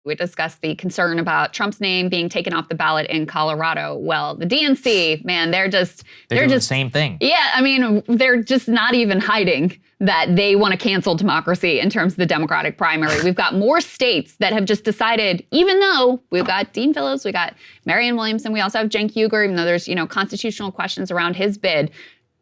We discussed the concern about Trump's name being taken off the ballot in Colorado. Well, the DNC, man, they're doing the same thing. Yeah, I mean, they're just not even hiding that they want to cancel democracy in terms of the Democratic primary. We've got more states that have just decided, even though we've got Dean Phillips, we got Marianne Williamson, we also have Cenk Uygur, even though there's, constitutional questions around his bid.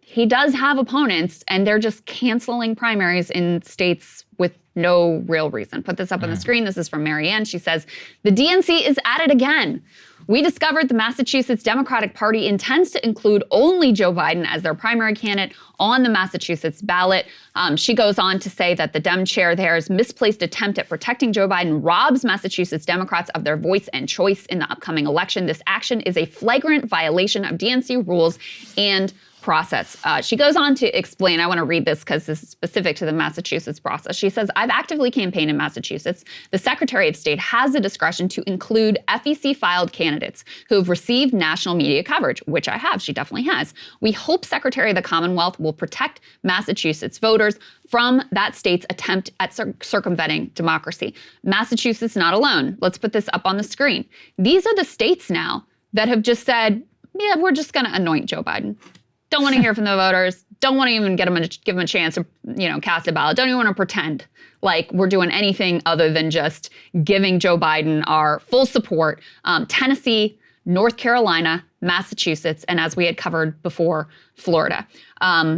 He does have opponents, and they're just canceling primaries in states with no real reason. Put this up on the screen. This is from Marianne. She says, the DNC is at it again. We discovered the Massachusetts Democratic Party intends to include only Joe Biden as their primary candidate on the Massachusetts ballot. She goes on to say that the Dem chair there's misplaced attempt at protecting Joe Biden robs Massachusetts Democrats of their voice and choice in the upcoming election. This action is a flagrant violation of DNC rules and process. She goes on to explain, I want to read this because this is specific to the Massachusetts process. She says, I've actively campaigned in Massachusetts. The Secretary of State has the discretion to include FEC-filed candidates who have received national media coverage, which I have. She definitely has. We hope Secretary of the Commonwealth will protect Massachusetts voters from that state's attempt at circumventing democracy. Massachusetts not alone. Let's put this up on the screen. These are the states now that have just said, yeah, we're just going to anoint Joe Biden. Don't want to hear from the voters. Don't want to even give them a chance to, cast a ballot. Don't even want to pretend like we're doing anything other than just giving Joe Biden our full support. Tennessee, North Carolina, Massachusetts, and as we had covered before, Florida.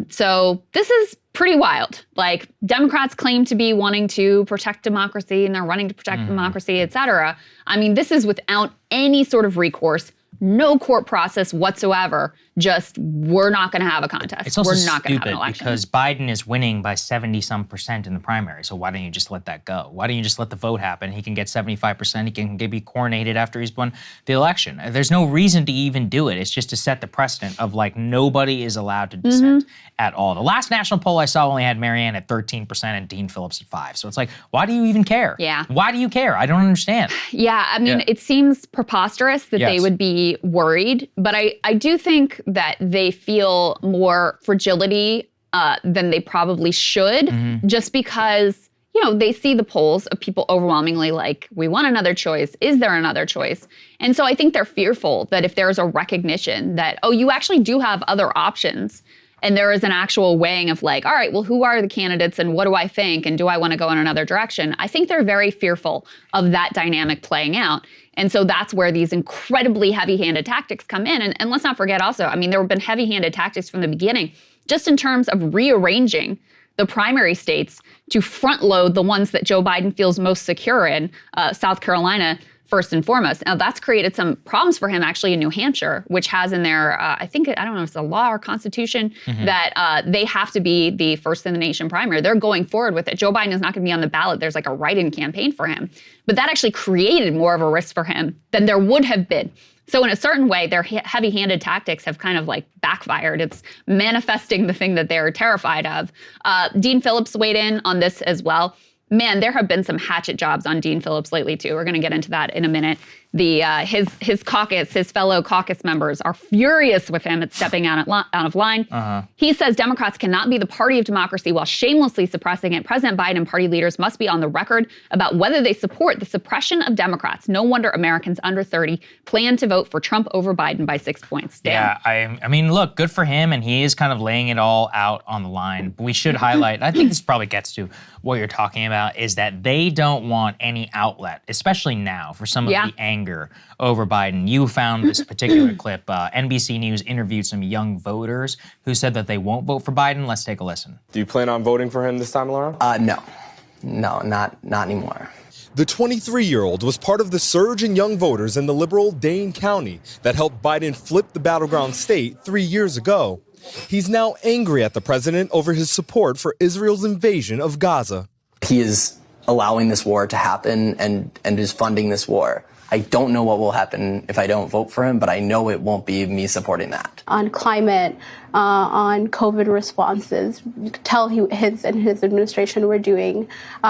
So this is pretty wild. Like, Democrats claim to be wanting to protect democracy, and they're running to protect democracy, et cetera. I mean, this is without any sort of recourse. No court process whatsoever. Just, we're not going to have a contest. It's also we're not going to have an election. Because Biden is winning by 70-some% in the primary. So why don't you just let that go? Why don't you just let the vote happen? He can get 75%. He can be coronated after he's won the election. There's no reason to even do it. It's just to set the precedent of, like, nobody is allowed to dissent at all. The last national poll I saw only had Marianne at 13% and Dean Phillips at 5%. So it's like, why do you even care? Yeah. Why do you care? I don't understand. Yeah, I mean, it seems preposterous that they would be worried, but I do think that they feel more fragility than they probably should, just because, they see the polls of people overwhelmingly like, we want another choice. Is there another choice? And so I think they're fearful that if there's a recognition that, oh, you actually do have other options, and there is an actual weighing of like, all right, well, who are the candidates and what do I think? And do I want to go in another direction? I think they're very fearful of that dynamic playing out. And so that's where these incredibly heavy-handed tactics come in. And let's not forget also, I mean, there have been heavy-handed tactics from the beginning, just in terms of rearranging the primary states to front load the ones that Joe Biden feels most secure in, South Carolina, first and foremost. Now, that's created some problems for him actually in New Hampshire, which has in their, I don't know if it's a law or constitution, that they have to be the first in the nation primary. They're going forward with it. Joe Biden is not going to be on the ballot. There's like a write-in campaign for him. But that actually created more of a risk for him than there would have been. So in a certain way, their heavy-handed tactics have kind of like backfired. It's manifesting the thing that they're terrified of. Dean Phillips weighed in on this as well. Man, there have been some hatchet jobs on Dean Phillips lately, too. We're going to get into that in a minute. His caucus, his fellow caucus members are furious with him at stepping out of line. He says Democrats cannot be the party of democracy while shamelessly suppressing it. President Biden and party leaders must be on the record about whether they support the suppression of Democrats. No wonder Americans under 30 plan to vote for Trump over Biden by 6 points. Dan? Yeah, I mean, look, good for him, and he is kind of laying it all out on the line. But we should highlight, I think this probably gets to what you're talking about, is that they don't want any outlet, especially now, for some of the anger over Biden. You found this particular clip. NBC News interviewed some young voters who said that they won't vote for Biden. Let's take a listen. Do you plan on voting for him this time around? No, not anymore. The 23-year-old was part of the surge in young voters in the liberal Dane County that helped Biden flip the battleground state 3 years ago. He's now angry at the president over his support for Israel's invasion of Gaza. He is allowing this war to happen and is funding this war. I don't know what will happen if I don't vote for him, but I know it won't be me supporting that. On climate, on COVID responses, you could tell his administration were doing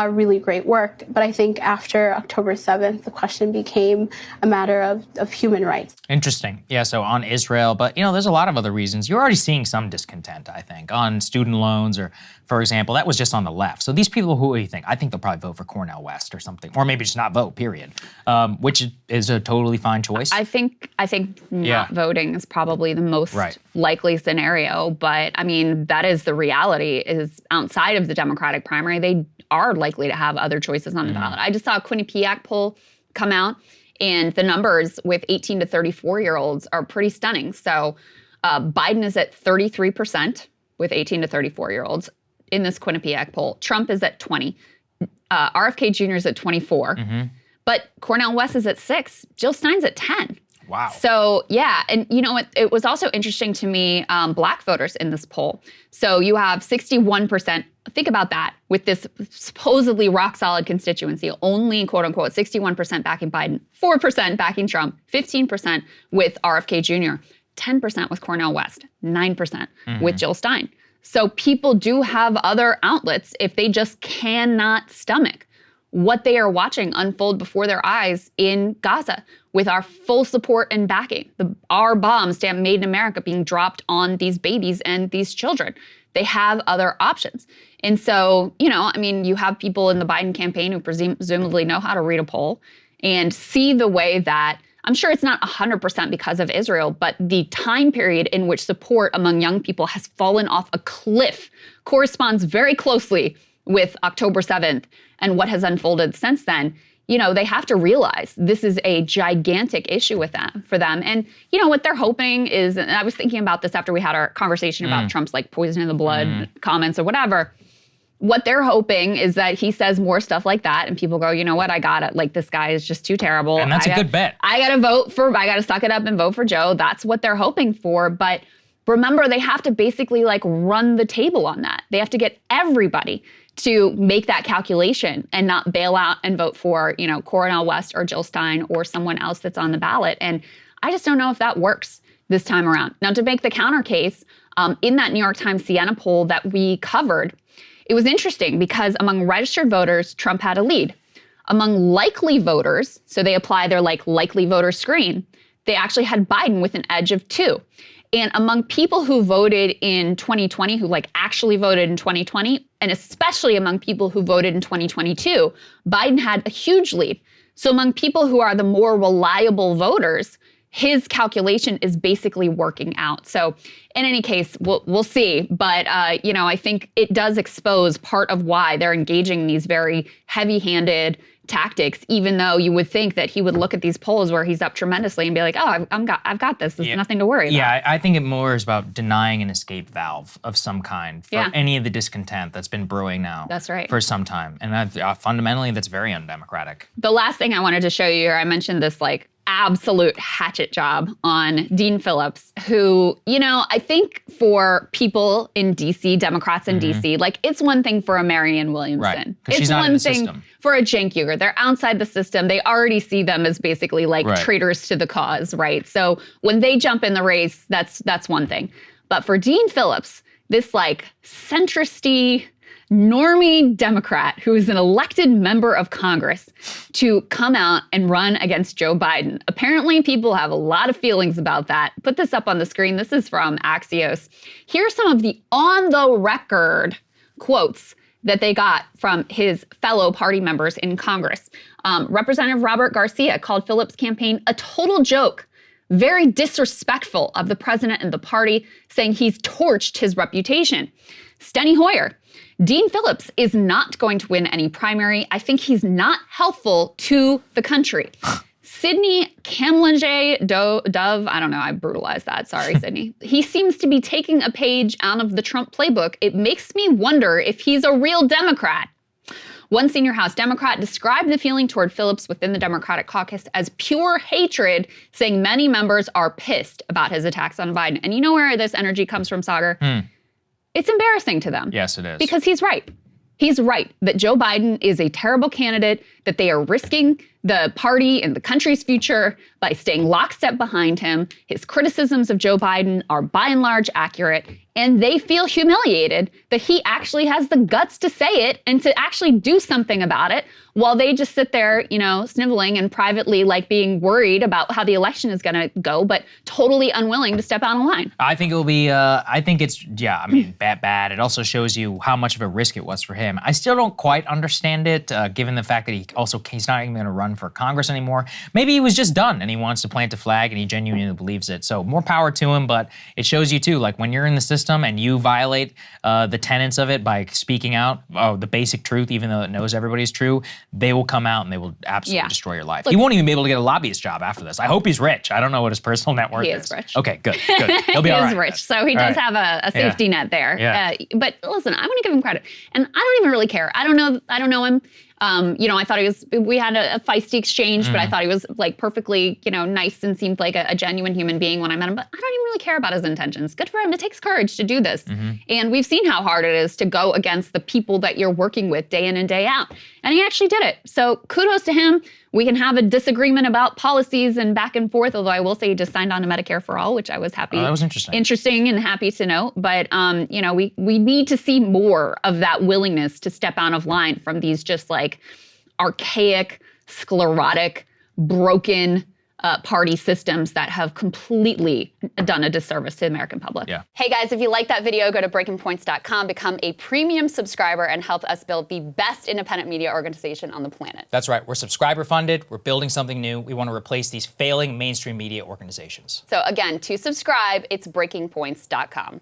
really great work. But I think after October 7th, the question became a matter of human rights. Interesting. Yeah, so on Israel, but there's a lot of other reasons. You're already seeing some discontent, I think, on student loans or, for example, that was just on the left. So these people, who do you think? I think they'll probably vote for Cornel West or something, or maybe just not vote, period, which is a totally fine choice. I think not voting is probably the most likely scenario, but I mean, that is the reality, is outside of the Democratic primary, they are likely to have other choices on the ballot. I just saw a Quinnipiac poll come out, and the numbers with 18 to 34-year-olds are pretty stunning. So Biden is at 33% with 18 to 34-year-olds in this Quinnipiac poll. Trump is at 20. RFK Jr. is at 24. But Cornel West is at 6. Jill Stein's at 10. Wow. So, yeah. And you know what? It was also interesting to me, black voters in this poll. So you have 61%. Think about that. With this supposedly rock-solid constituency, only, quote-unquote, 61% backing Biden, 4% backing Trump, 15% with RFK Jr., 10% with Cornel West, 9% with Jill Stein. So people do have other outlets if they just cannot stomach what they are watching unfold before their eyes in Gaza, with our full support and backing. Our bombs, made in America, being dropped on these babies and these children. They have other options. And so, you know, I mean, you have people in the Biden campaign who presumably know how to read a poll and see the way that, I'm sure it's not 100% because of Israel, but the time period in which support among young people has fallen off a cliff corresponds very closely with October 7th and what has unfolded since then. You know, they have to realize this is a gigantic issue for them. And, you know, what they're hoping is, and I was thinking about this after we had our conversation about Trump's like poison in the blood comments or whatever. What they're hoping is that he says more stuff like that and people go, you know what, I got it. Like, this guy is just too terrible. And that's a good bet. I got to suck it up and vote for Joe. That's what they're hoping for. But remember, they have to basically like run the table on that. They have to get everybody to make that calculation and not bail out and vote for, you know, Cornel West or Jill Stein or someone else that's on the ballot. And I just don't know if that works this time around. Now, to make the counter case, in that New York Times Siena poll that we covered, it was interesting because among registered voters, Trump had a lead. Among likely voters, so they apply their like likely voter screen, they actually had Biden with an edge of 2. And among people who voted in 2020, who like actually voted in 2020, and especially among people who voted in 2022, Biden had a huge lead. So among people who are the more reliable voters, his calculation is basically working out. So in any case, we'll see. But, you know, I think it does expose part of why they're engaging in these very heavy-handed tactics, even though you would think that he would look at these polls where he's up tremendously and be like, oh, I've got this. There's nothing to worry about. Yeah, I think it more is about denying an escape valve of some kind for any of the discontent that's been brewing now for some time. And fundamentally, that's very undemocratic. The last thing I wanted to show you here, I mentioned this like absolute hatchet job on Dean Phillips, who, you know, I think for people in DC, Democrats in DC, like it's one thing for a Marianne Williamson. Right, it's she's not one in the thing system. For a Cenk Uygur. They're outside the system. They already see them as basically like traitors to the cause, right? So when they jump in the race, that's one thing. But for Dean Phillips, this like centristy, normie Democrat who is an elected member of Congress to come out and run against Joe Biden. Apparently, people have a lot of feelings about that. Put this up on the screen. This is from Axios. Here's some of the on-the-record quotes that they got from his fellow party members in Congress. Representative Robert Garcia called Phillips' campaign a total joke, very disrespectful of the president and the party, saying he's torched his reputation. Steny Hoyer, Dean Phillips is not going to win any primary. I think he's not helpful to the country. Sidney Kamlanger Dove, I don't know, I brutalized that. Sorry, Sidney. He seems to be taking a page out of the Trump playbook. It makes me wonder if he's a real Democrat. One senior House Democrat described the feeling toward Phillips within the Democratic caucus as pure hatred, saying many members are pissed about his attacks on Biden. And you know where this energy comes from, Saagar? It's embarrassing to them. Yes, it is. Because he's right. He's right that Joe Biden is a terrible candidate, that they are risking the party and the country's future by staying lockstep behind him. His criticisms of Joe Biden are by and large accurate, and they feel humiliated that he actually has the guts to say it and to actually do something about it, while they just sit there, sniveling and privately like being worried about how the election is going to go, but totally unwilling to step out of line. I think it'll be, bad. It also shows you how much of a risk it was for him. I still don't quite understand it, given the fact that he's not even going to run for Congress anymore. Maybe he was just done and he wants to plant a flag and he genuinely believes it. So more power to him, but it shows you too, like when you're in the system and you violate the tenets of it by speaking out, the basic truth, even though it knows everybody's true, they will come out and they will absolutely destroy your life. He won't even be able to get a lobbyist job after this. I hope he's rich. I don't know what his personal net worth is. He is rich. Okay, good. He'll be all right. He is rich, so he does have a safety net there. Yeah. But listen, I want to give him credit, and I don't even really care. I don't know him. I thought we had a feisty exchange, but I thought he was like perfectly, nice and seemed like a genuine human being when I met him. But I don't even really care about his intentions. Good for him. It takes courage to do this. And we've seen how hard it is to go against the people that you're working with day in and day out. And he actually did it. So kudos to him. We can have a disagreement about policies and back and forth, although I will say he just signed on to Medicare for All, which I was happy. That was interesting. Interesting and happy to know. But, we need to see more of that willingness to step out of line from these just like archaic, sclerotic, broken party systems that have completely done a disservice to the American public. Yeah. Hey guys, if you like that video, go to breakingpoints.com, become a premium subscriber, and help us build the best independent media organization on the planet. That's right. We're subscriber funded. We're building something new. We want to replace these failing mainstream media organizations. So again, to subscribe, it's breakingpoints.com.